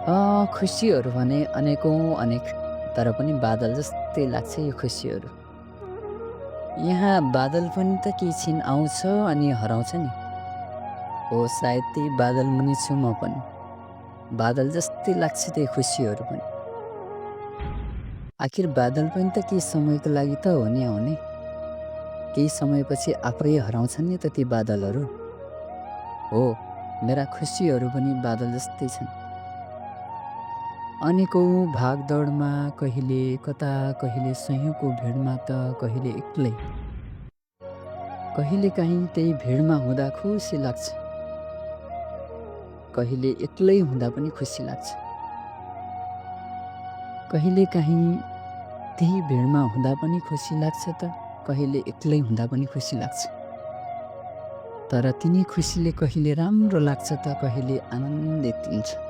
खुसीहरू भने अनेकौँ अनेक, तर पनि बादल जस्तै लाग्छ यो खुसीहरू। यहाँ बादल पनि त केही छिन आउँछ अनि हराउँछ नि। हो सायद त्यही बादल मुनि छु म पनि। बादल जस्तै लाग्छ त्यही खुसीहरू पनि। आखिर बादल पनि त केही समयको लागि त हो नि आउने। केही समयपछि आफै हराउँछन् नि त ती बादलहरू। हो, मेरा खुसीहरू पनि बादल जस्तै छन्। अनेकौँ भागदौडमा कहिले कता, कहिले सयौँको भिडमा त कहिले एक्लै। कहिलेकाहीँ त्यही भिडमा हुँदा खुसी लाग्छ, कहिले एक्लै हुँदा पनि खुसी लाग्छ। कहिलेकाहीँ त्यही भिडमा हुँदा पनि खुसी लाग्छ त, कहिले एक्लै हुँदा पनि खुसी लाग्छ। तर तिनी खुसीले कहिले राम्रो लाग्छ त कहिले आनन्दित हुन्छ।